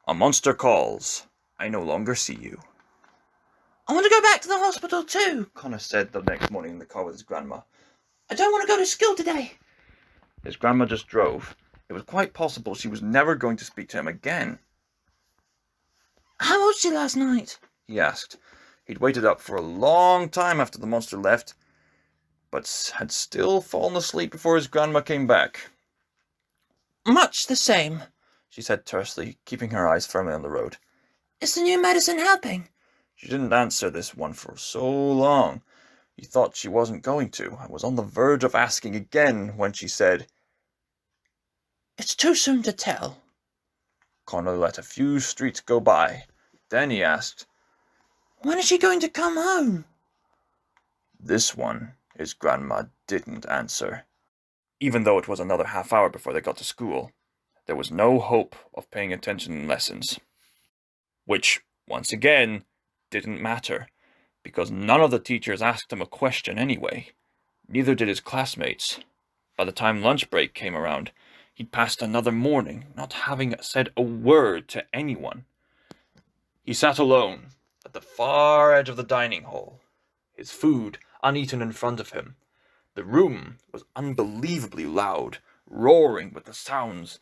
A monster calls. I no longer see you. I want to go back to the hospital too, Connor said the next morning in the car with his grandma. I don't want to go to school today. His grandma just drove. It was quite possible she was never going to speak to him again. How was she last night? He asked. He'd waited up for a long time after the monster left, but had still fallen asleep before his grandma came back. Much the same, she said tersely, keeping her eyes firmly on the road. Is the new medicine helping? She didn't answer this one for so long. He thought she wasn't going to, and was on the verge of asking again when she said, It's too soon to tell. Connor let a few streets go by. Then he asked, When is she going to come home? This one his grandma didn't answer. Even though it was another half hour before they got to school, there was no hope of paying attention in lessons. Which, once again, didn't matter, because none of the teachers asked him a question anyway. Neither did his classmates. By the time lunch break came around, he'd passed another morning not having said a word to anyone. He sat alone at the far edge of the dining hall, his food uneaten in front of him. The room was unbelievably loud, roaring with the sounds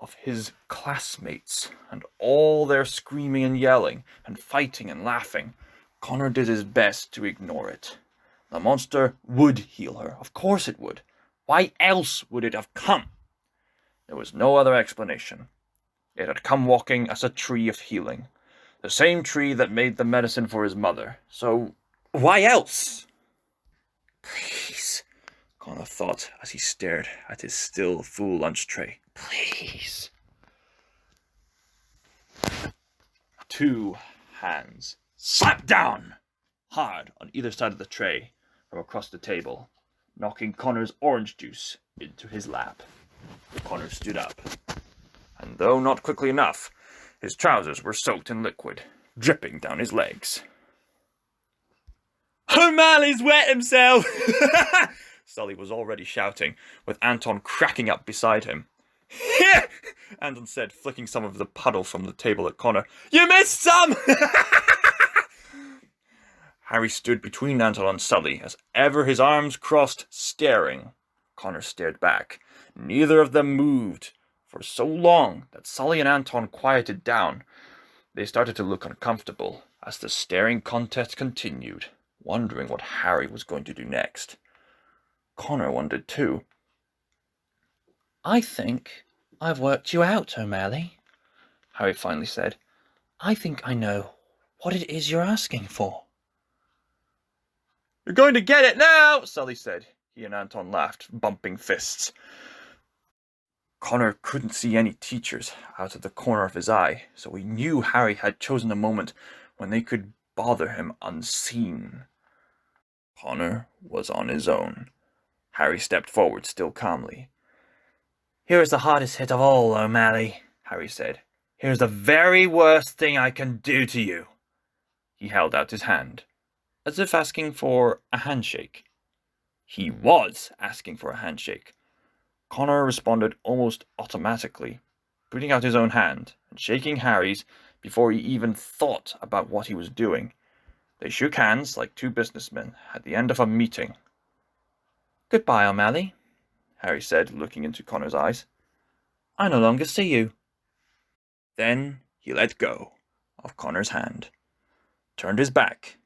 of his classmates, and all their screaming and yelling, and fighting and laughing. Connor did his best to ignore it. The monster would heal her. Of course it would. Why else would it have come? There was no other explanation. It had come walking as a tree of healing. The same tree that made the medicine for his mother. So, why else? Please, Connor thought as he stared at his still full lunch tray. Please. 2 hands slapped down hard on either side of the tray from across the table, knocking Connor's orange juice into his lap. Connor stood up, and though not quickly enough, his trousers were soaked in liquid, dripping down his legs. O'Malley's wet himself! Sully was already shouting, with Anton cracking up beside him. Anton said, flicking some of the puddle from the table at Connor. You missed some! Harry stood between Anton and Sully, as ever his arms crossed, staring. Connor stared back. Neither of them moved for so long that Sully and Anton quieted down. They started to look uncomfortable as the staring contest continued, wondering what Harry was going to do next. Connor wondered too. I think I've worked you out, O'Malley, Harry finally said. I think I know what it is you're asking for. You're going to get it now, Sully said. He and Anton laughed, bumping fists. Connor couldn't see any teachers out of the corner of his eye, so he knew Harry had chosen a moment when they could bother him unseen. Connor was on his own. Harry stepped forward, still calmly. Here is the hardest hit of all, O'Malley, Harry said. Here's the very worst thing I can do to you. He held out his hand, as if asking for a handshake. He was asking for a handshake. Connor responded almost automatically, putting out his own hand and shaking Harry's before he even thought about what he was doing. They shook hands like two businessmen at the end of a meeting. Goodbye, O'Malley, Harry said, looking into Connor's eyes. I no longer see you. Then he let go of Connor's hand, turned his back,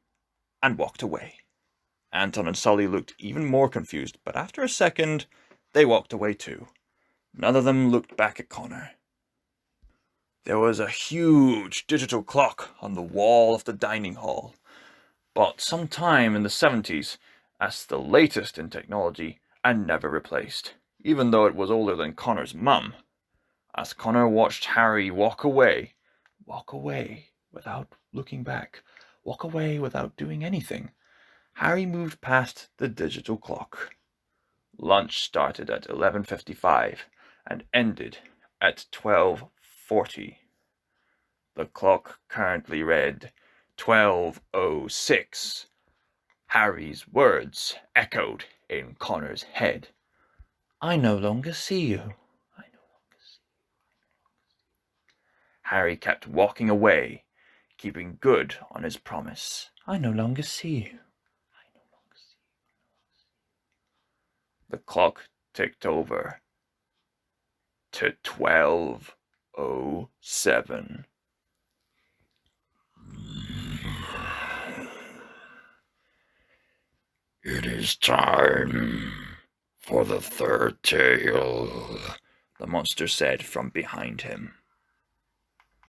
and walked away. Anton and Sully looked even more confused, but after a second, they walked away too. None of them looked back at Connor. There was a huge digital clock on the wall of the dining hall, bought sometime in the 70s as the latest in technology and never replaced, even though it was older than Connor's mum. As Connor watched Harry walk away without looking back, walk away without doing anything, Harry moved past the digital clock. Lunch started at 11:55 and ended at 12:40. The clock currently read 12:06. Harry's words echoed in Connor's head. I no longer see you. Harry kept walking away, keeping good on his promise. I no longer see you. The clock ticked over to 12:07. It is time for the third tale, the monster said from behind him.